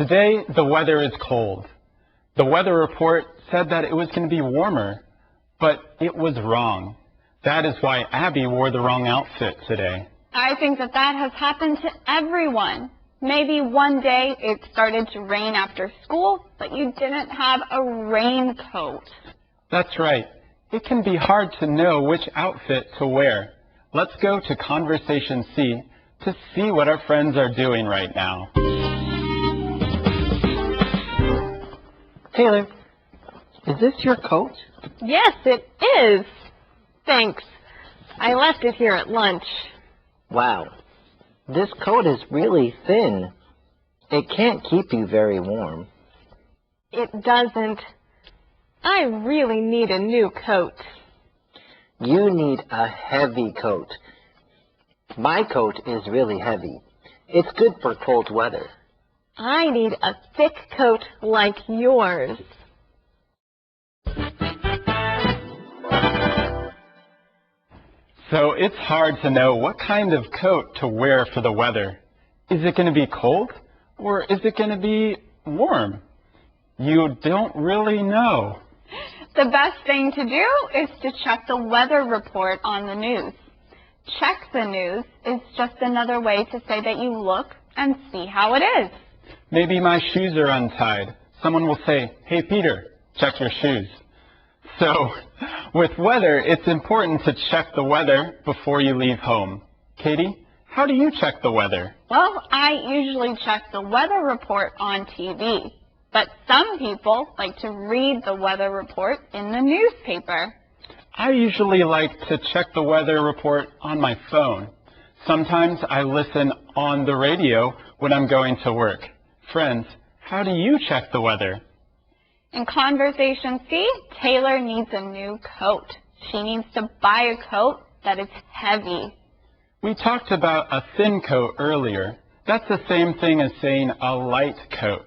Today, the weather is cold. The weather report said that it was going to be warmer, but it was wrong. That is why Abby wore the wrong outfit today. I think that has happened to everyone. Maybe one day it started to rain after school, but you didn't have a raincoat. That's right. It can be hard to know which outfit to wear. Let's go to Conversation C to see what our friends are doing right now. Taylor, is this your coat? Yes, it is. Thanks. I left it here at lunch. Wow, this coat is really thin. It can't keep you very warm. It doesn't. I really need a new coat. You need a heavy coat. My coat is really heavy. It's good for cold weather. I need a thick coat like yours. So it's hard to know what kind of coat to wear for the weather. Is it going to be cold or is it going to be warm? You don't really know. The best thing to do is to check the weather report on the news. Check the news is just another way to say that you look and see how it is. Maybe my shoes are untied. Someone will say, "Hey, Peter, check your shoes." So, with weather, it's important to check the weather before you leave home. Katie, how do you check the weather? Well, I usually check the weather report on TV, but some people like to read the weather report in the newspaper. I usually like to check the weather report on my phone. Sometimes I listen on the radio when I'm going to work. Friends, how do you check the weather? In Conversation C, Taylor needs a new coat. She needs to buy a coat that is heavy. We talked about a thin coat earlier. That's the same thing as saying a light coat.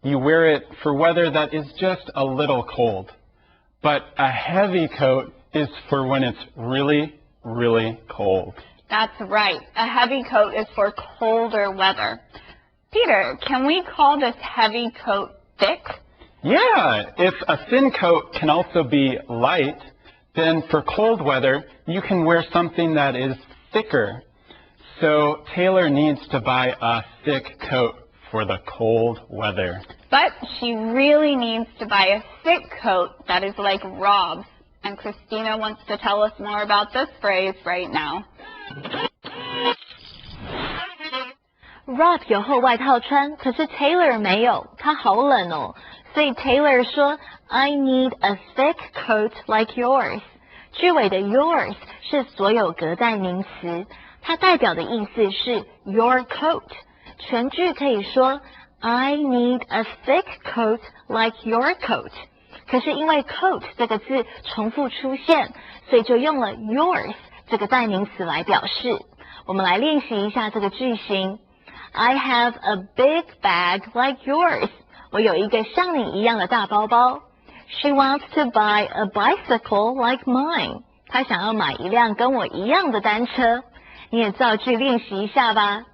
You wear it for weather that is just a little cold. But a heavy coat is for when it's really, really cold. That's right. A heavy coat is for colder weather. Peter, can we call this heavy coat thick? Yeah, if a thin coat can also be light, then for cold weather, you can wear something that is thicker. So Taylor needs to buy a thick coat for the cold weather. But she really needs to buy a thick coat that is like Rob's. And Christina wants to tell us more about this phrase right now. Rob 有厚外套穿，可是 Taylor 没有，他好冷哦。所以 Taylor 说 I need a thick coat like yours。句尾的 yours 是所有格代名词，它代表的意思是 your coat。全句可以说 I need a thick coat like your coat。可是因为 coat 这个字重复出现，所以就用了 yours 这个代名词来表示。我们来练习一下这个句型。I have a big bag like yours. 我有一个像你一样的大包包。She wants to buy a bicycle like mine. 她想要买一辆跟我一样的单车。你也造句练习一下吧。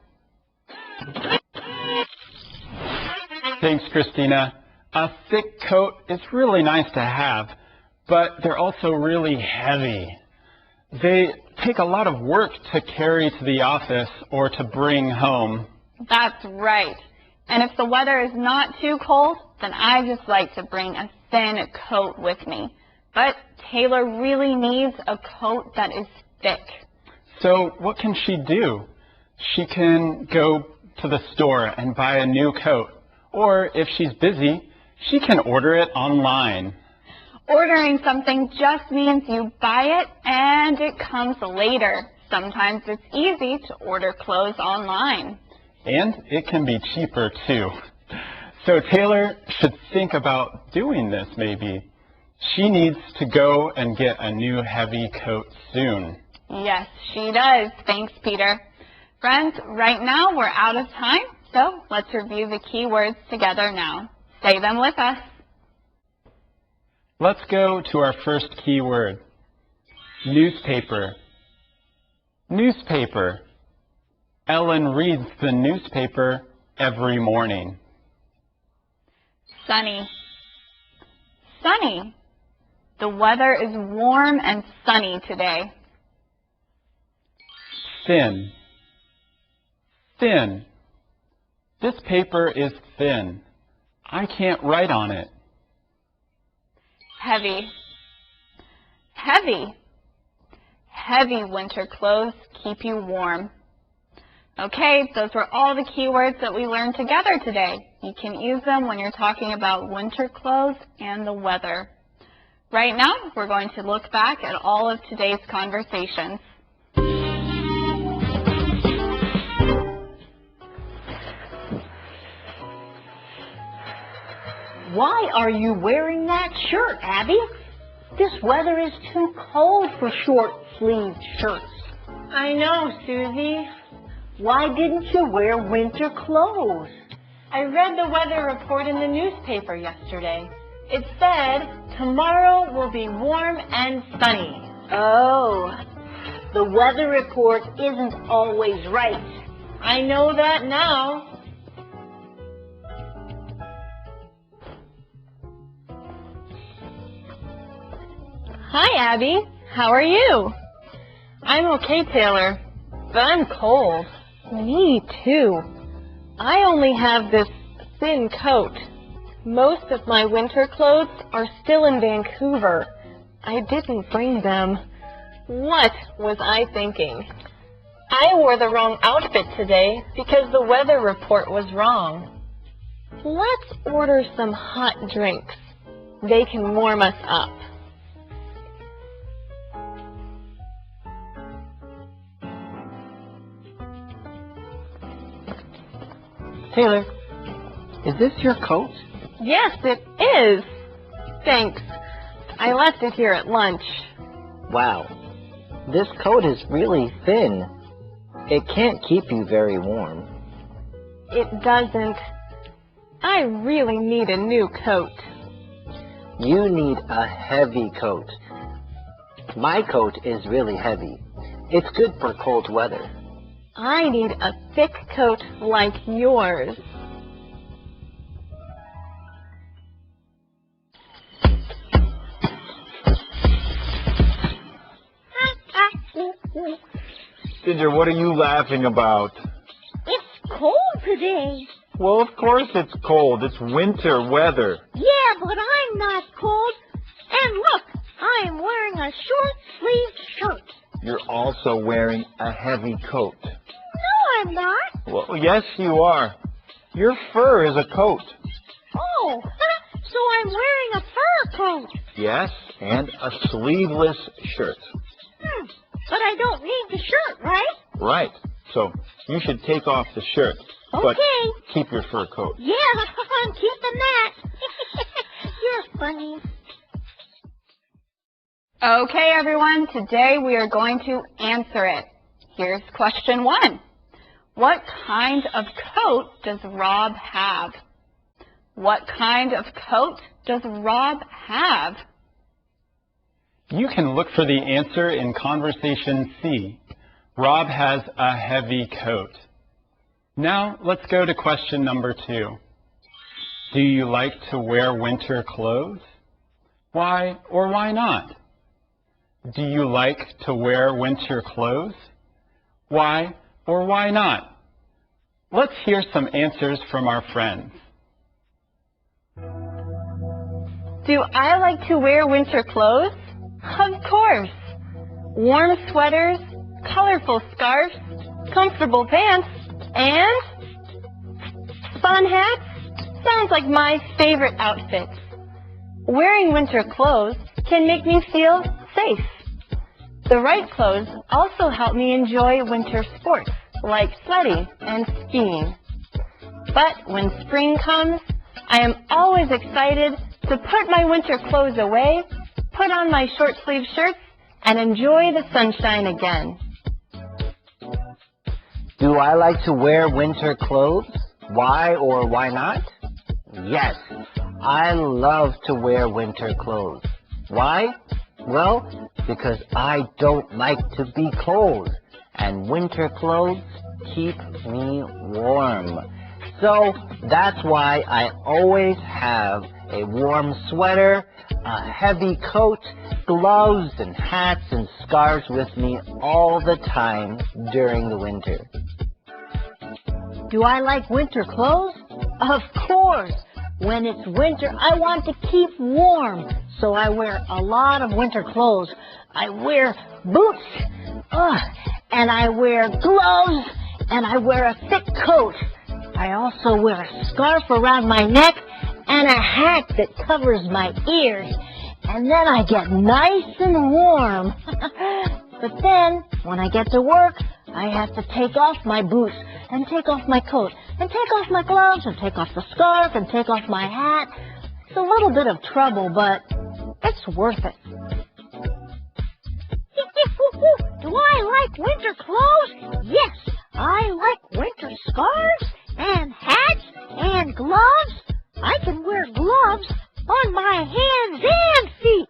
Thanks, Christina. A thick coat is really nice to have, but they're also really heavy. They take a lot of work to carry to the office or to bring home. That's right. And if the weather is not too cold, then I just like to bring a thin coat with me. But Taylor really needs a coat that is thick. So what can she do? She can go to the store and buy a new coat. Or if she's busy, she can order it online. Ordering something just means you buy it and it comes later. Sometimes it's easy to order clothes online. And it can be cheaper too. So Taylor should think about doing this maybe. She needs to go and get a new heavy coat soon. Yes, she does. Thanks, Peter. Friends, right now we're out of time, so let's review the key words together now. Say them with us. Let's go to our first key word. Newspaper. Newspaper. Ellen reads the newspaper every morning. Sunny. Sunny. The weather is warm and sunny today. Thin. Thin. This paper is thin. I can't write on it. Heavy. Heavy. Heavy winter clothes keep you warm. Okay, those were all the keywords that we learned together today. You can use them when you're talking about winter clothes and the weather. Right now, we're going to look back at all of today's conversations. Why are you wearing that shirt, Abby? This weather is too cold for short-sleeved shirts. I know, Susie. Why didn't you wear winter clothes? I read the weather report in the newspaper yesterday. It said tomorrow will be warm and sunny. Oh, the weather report isn't always right. I know that now. Hi, Abby. How are you? I'm okay, Taylor, but I'm cold. Me too. I only have this thin coat. Most of my winter clothes are still in Vancouver. I didn't bring them. What was I thinking? I wore the wrong outfit today because the weather report was wrong. Let's order some hot drinks. They can warm us up. Taylor, is this your coat? Yes, it is. Thanks. I left it here at lunch. Wow, this coat is really thin. It can't keep you very warm. It doesn't. I really need a new coat. You need a heavy coat. My coat is really heavy. It's good for cold weather. I need a thick coat like yours. Ginger, what are you laughing about? It's cold today. Well, of course it's cold. It's winter weather. Yeah, but I'm not cold. And look, I am wearing a short-sleeved shirt. You're also wearing a heavy coat. No, I'm not. Well, yes, you are. Your fur is a coat. Oh, so I'm wearing a fur coat. Yes, and a sleeveless shirt. But I don't need the shirt, right? Right. So you should take off the shirt. But Okay. keep your fur coat. Yeah, I'm keeping that. You're funny. Okay, everyone, today we are going to answer it. Here's question 1. What kind of coat does Rob have? What kind of coat does Rob have? You can look for the answer in conversation C. Rob has a heavy coat. Now let's go to question number 2. Do you like to wear winter clothes? Why or why not? Do you like to wear winter clothes? Why or why not? Let's hear some answers from our friends. Do I like to wear winter clothes? Of course. Warm sweaters, colorful scarves, comfortable pants, and fun hats. Sounds like my favorite outfits. Wearing winter clothes can make me feel safe. The right clothes also help me enjoy winter sports like sledding and skiing. But when spring comes, I am always excited to put my winter clothes away, put on my short sleeve shirts, and enjoy the sunshine again. Do I like to wear winter clothes? Why or why not? Yes, I love to wear winter clothes. Why? Well, because I don't like to be cold, and winter clothes keep me warm. So that's why I always have a warm sweater, a heavy coat, gloves and hats and scarves with me all the time during the winter. Do I like winter clothes? Of course. When it's winter, I want to keep warm, so I wear a lot of winter clothes. I wear boots, and I wear gloves, and I wear a thick coat. I also wear a scarf around my neck and a hat that covers my ears. And then I get nice and warm. But then, when I get to work, I have to take off my boots and take off my coat and take off my gloves and take off the scarf and take off my hat. It's a little bit of trouble, but it's worth it. Do I like winter clothes? Yes, I like winter scarves and hats and gloves. I can wear gloves on my hands and feet.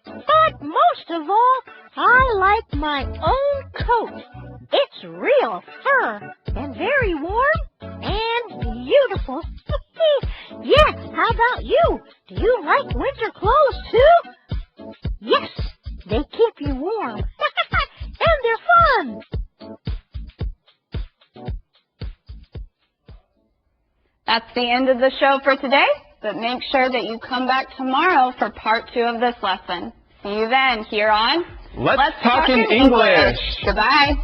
But most of all, I like my own coat. It's real fur and very warm and beautiful. Yeah, how about you? Do you like winter clothes too? Yes, they keep you warm. And they're fun. That's the end of the show for today, but make sure that you come back tomorrow for part 2 of this lesson. See you then here on Let's Talk in English. Goodbye.